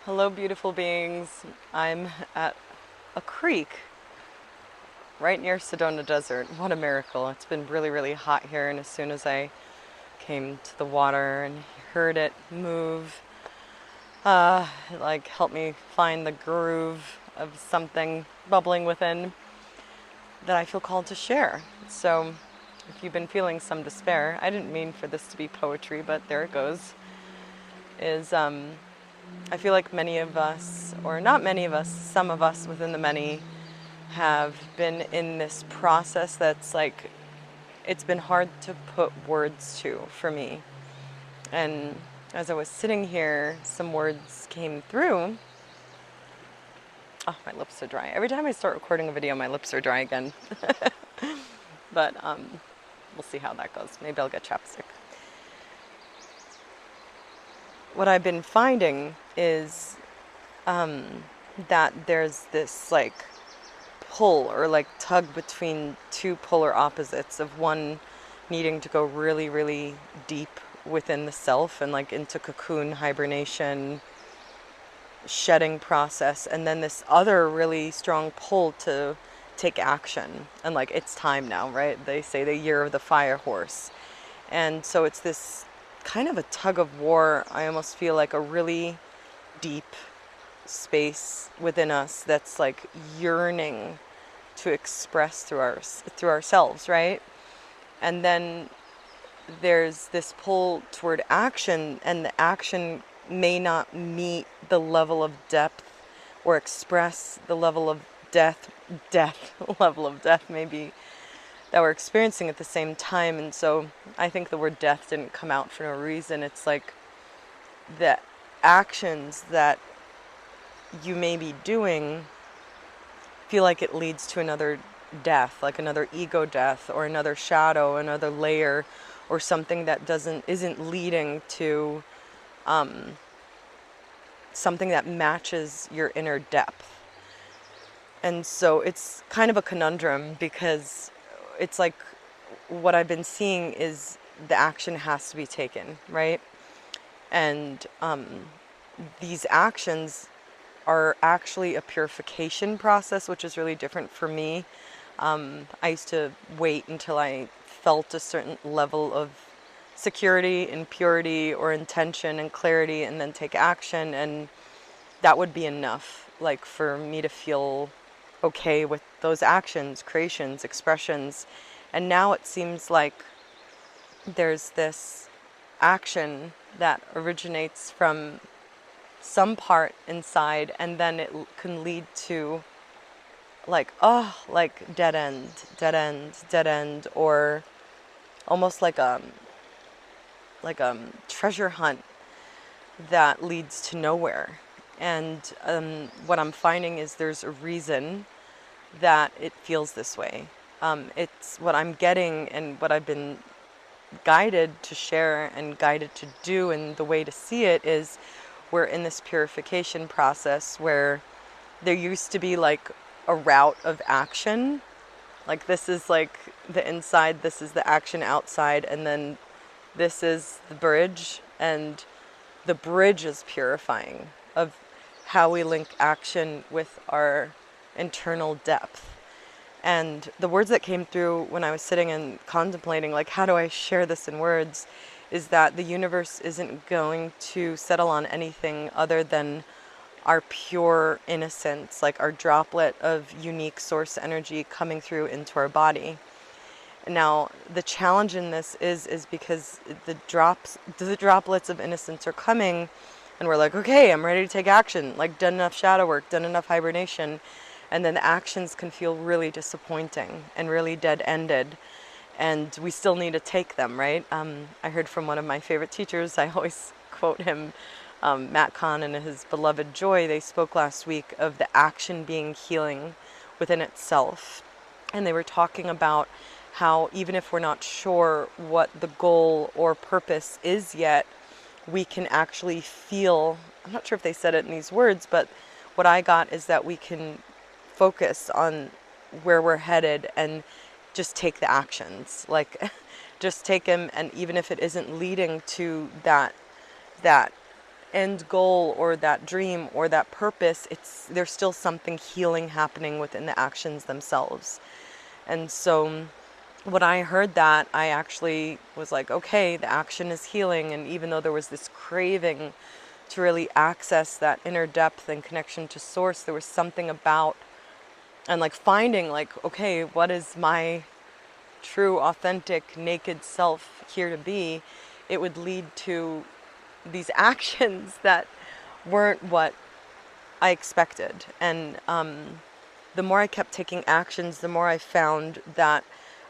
Hello, beautiful beings. I'm at a creek right near Sedona Desert. What a miracle. It's been really, really hot here, and as soon as I came to the water and heard it move, it like helped me find the groove of something bubbling within that I feel called to share. So, if you've been feeling some despair, I didn't mean for this to be poetry, but there it goes, is I feel like many of us, or not many of us, some of us within the many, have been in this process that's like, it's been hard to put words to for me. And as I was sitting here, some words came through. Oh, my lips are dry. Every time I start recording a video, my lips are dry again. But we'll see how that goes. Maybe I'll get chapstick. What I've been finding is that there's this like pull or like tug between two polar opposites of one needing to go really, really deep within the self and like into cocoon hibernation shedding process, and then this other really strong pull to take action and like it's time now, right? They say the year of the fire horse. And so it's this kind of a tug of war. I almost feel like a really deep space within us that's like yearning to express through ourselves, right? And then there's this pull toward action, and the action may not meet the level of depth or express the level of death level of death maybe that we're experiencing at the same time. And so I think the word death didn't come out for no reason. It's like the actions that you may be doing feel like it leads to another death, like another ego death or another shadow, another layer, or something that isn't leading to something that matches your inner depth. And so it's kind of a conundrum because it's like what I've been seeing is the action has to be taken, right? And these actions are actually a purification process, which is really different for me. I used to wait until I felt a certain level of security and purity or intention and clarity and then take action, and that would be enough, like for me to feel okay with those actions, creations, expressions. And now it seems like there's this action that originates from some part inside, and then it can lead to like, oh, like dead end, dead end, dead end, or almost like a treasure hunt that leads to nowhere. And what I'm finding is there's a reason that it feels this way. It's what I'm getting and what I've been guided to share and guided to do, and the way to see it is we're in this purification process where there used to be like a route of action. Like this is like the inside, this is the action outside, and then this is the bridge, and the bridge is purifying of how we link action with our internal depth. And the words that came through when I was sitting and contemplating, like, how do I share this in words, is that the universe isn't going to settle on anything other than our pure innocence, like our droplet of unique source energy coming through into our body. Now, the challenge in this is because the droplets of innocence are coming, and we're like, okay, I'm ready to take action, like done enough shadow work, done enough hibernation, and then the actions can feel really disappointing and really dead-ended, and we still need to take them, right? I heard from one of my favorite teachers, I always quote him, Matt Kahn and his beloved Joy. They spoke last week of the action being healing within itself, and they were talking about how even if we're not sure what the goal or purpose is yet, we can actually feel, I'm not sure if they said it in these words, but what I got is that we can focus on where we're headed and just take the actions, like just take them. And even if it isn't leading to that end goal or that dream or that purpose, there's still something healing happening within the actions themselves. And so when I heard that, I actually was like, okay, the action is healing. And even though there was this craving to really access that inner depth and connection to source, there was something about, and like finding like, okay, what is my true, authentic, naked self here to be? It would lead to these actions that weren't what I expected. And the more I kept taking actions, the more I found that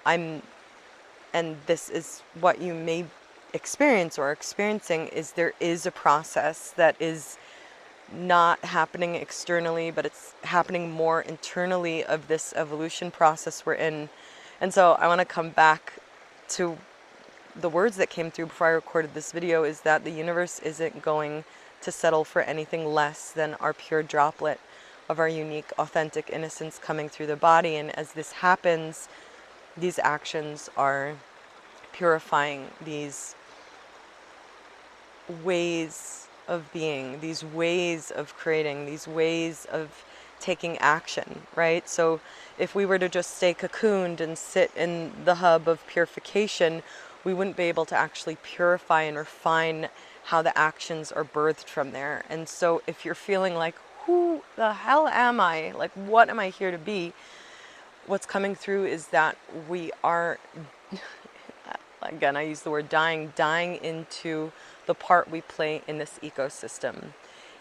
I'm, and this is what you may experience or are experiencing, is there is a process that is not happening externally, but it's happening more internally of this evolution process we're in. And so I want to come back to the words that came through before I recorded this video, is that the universe isn't going to settle for anything less than our pure droplet of our unique, authentic innocence coming through the body. And as this happens, these actions are purifying these ways of being, these ways of creating, these ways of taking action, right? So if we were to just stay cocooned and sit in the hub of purification, we wouldn't be able to actually purify and refine how the actions are birthed from there. And so if you're feeling like, who the hell am I? Like, what am I here to be? What's coming through is that we are, again, I use the word dying into the part we play in this ecosystem.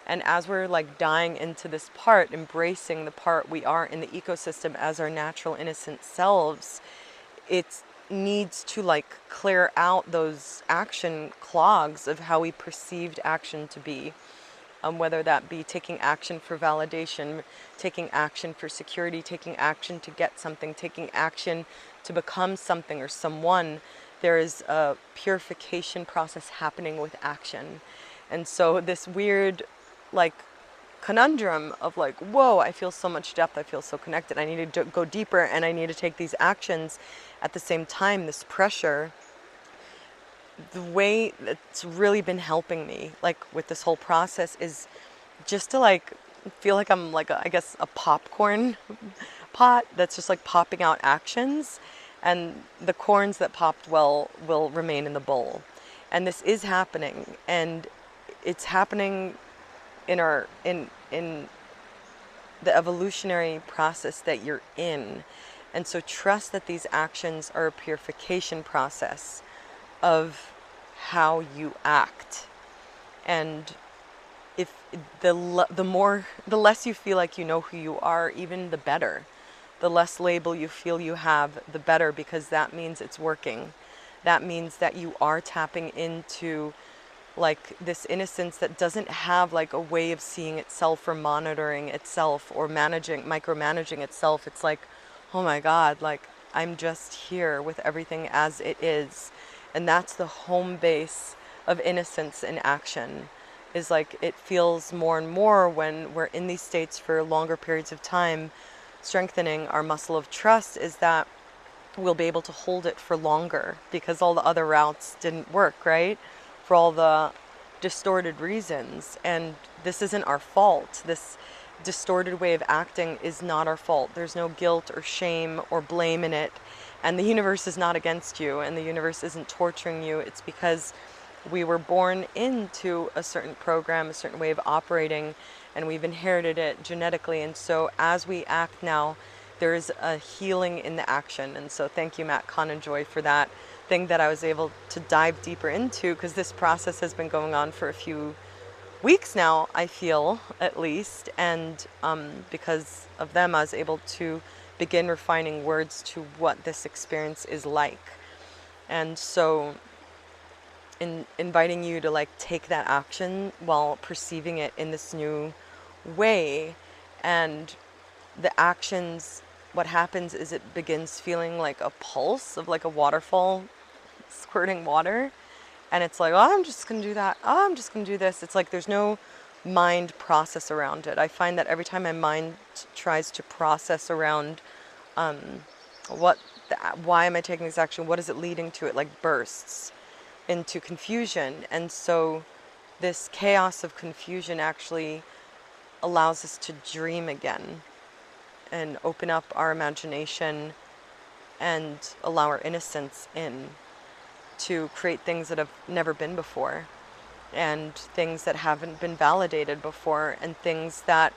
And as we're like dying into this part, embracing the part we are in the ecosystem as our natural innocent selves, it needs to like clear out those action clogs of how we perceived action to be. Whether that be taking action for validation, taking action for security, taking action to get something, taking action to become something or someone, there is a purification process happening with action. And so this weird like conundrum of like, whoa, I feel so much depth, I feel so connected, I need to go deeper and I need to take these actions. At the same time, this pressure, the way that's really been helping me like with this whole process is just to like feel like I'm like I guess a popcorn pot that's just like popping out actions, and the corns that popped well will remain in the bowl. And this is happening, and it's happening in our in the evolutionary process that you're in. And so trust that these actions are a purification process of how you act. And if the less you feel like you know who you are, even the better. The less label you feel you have, the better, because that means it's working. That means that you are tapping into like this innocence that doesn't have like a way of seeing itself or monitoring itself or micromanaging itself. It's like, oh my God, like I'm just here with everything as it is. And that's the home base of innocence in action. Is like it feels more and more when we're in these states for longer periods of time, strengthening our muscle of trust, is that we'll be able to hold it for longer because all the other routes didn't work, right? For all the distorted reasons. And this isn't our fault. This distorted way of acting is not our fault. There's no guilt or shame or blame in it. And the universe is not against you, and the universe isn't torturing you. It's because we were born into a certain program, a certain way of operating, and we've inherited it genetically. And so as we act now, there's a healing in the action. And so thank you, Matt Conenjoy, for that thing that I was able to dive deeper into, because this process has been going on for a few weeks now, I feel, at least. And because of them, I was able to begin refining words to what this experience is like. And so inviting you to like take that action while perceiving it in this new way. And the actions, what happens is it begins feeling like a pulse of like a waterfall squirting water. And it's like, oh, I'm just going to do that. Oh, I'm just going to do this. It's like there's no mind process around it. I find that every time my mind tries to process around why am I taking this action? What is it leading to? It like bursts into confusion. And so this chaos of confusion actually allows us to dream again and open up our imagination and allow our innocence in to create things that have never been before, and things that haven't been validated before, and things that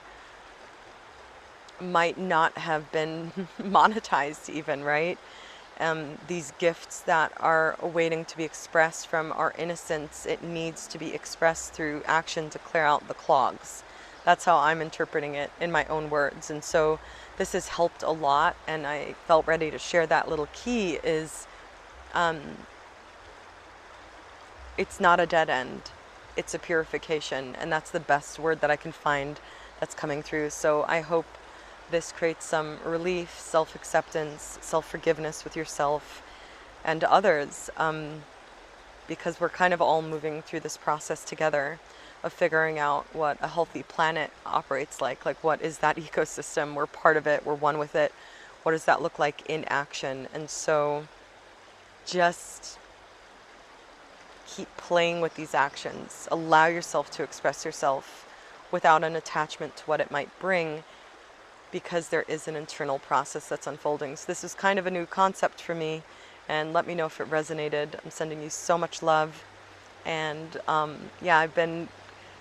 might not have been monetized even, right? These gifts that are waiting to be expressed from our innocence, it needs to be expressed through action to clear out the clogs. That's how I'm interpreting it in my own words. And so this has helped a lot, and I felt ready to share that little key is it's not a dead end. It's a purification, and that's the best word that I can find that's coming through. So I hope this creates some relief, self-acceptance, self-forgiveness with yourself and others, because we're kind of all moving through this process together of figuring out what a healthy planet operates like. Like, what is that ecosystem? We're part of it. We're one with it. What does that look like in action? And so just keep playing with these actions. Allow yourself to express yourself without an attachment to what it might bring, because there is an internal process that's unfolding. So this is kind of a new concept for me, and let me know if it resonated. I'm sending you so much love. And yeah, I've been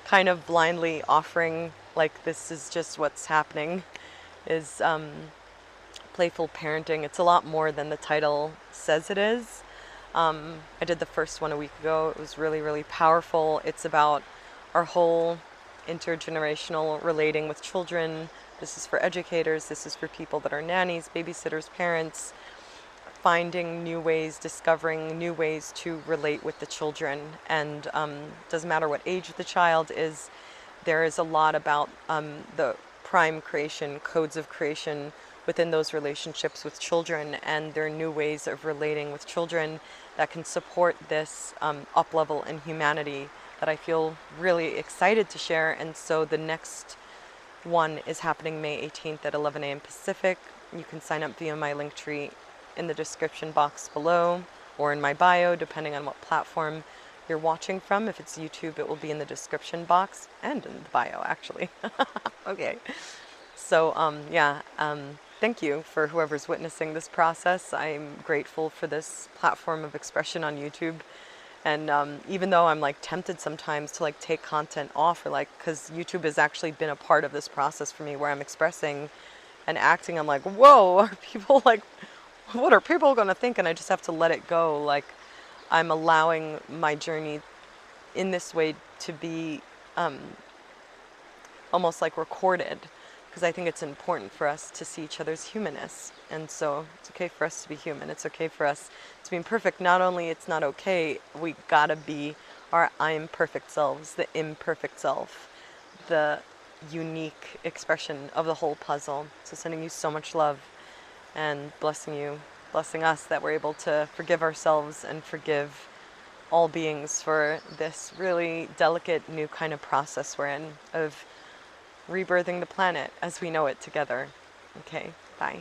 kind of blindly offering, like, this is just what's happening, is Playful Parenting. It's a lot more than the title says it is. I did the first one a week ago. It was really, really powerful. It's about our whole intergenerational relating with children. This is for educators. This is for people that are nannies, babysitters, parents, finding new ways, discovering new ways to relate with the children. And doesn't matter what age the child is, there is a lot about the prime creation, codes of creation within those relationships with children, and there are new ways of relating with children that can support this up level in humanity that I feel really excited to share. And so the next one is happening May 18th at 11 a.m. Pacific. You can sign up via my link tree in the description box below or in my bio, depending on what platform you're watching from. If it's YouTube, it will be in the description box and in the bio, actually. Okay. So, thank you for whoever's witnessing this process. I'm grateful for this platform of expression on YouTube. And even though I'm like tempted sometimes to like take content off, or like, because YouTube has actually been a part of this process for me where I'm expressing and acting, I'm like, whoa, are people like, what are people going to think? And I just have to let it go. Like, I'm allowing my journey in this way to be almost like recorded, because I think it's important for us to see each other's humanness. And so it's okay for us to be human. It's okay for us to be imperfect. Not only it's not okay, we gotta be our I am perfect selves, the imperfect self, the unique expression of the whole puzzle. So sending you so much love and blessing you, blessing us that we're able to forgive ourselves and forgive all beings for this really delicate new kind of process we're in of rebirthing the planet as we know it together. Okay, bye.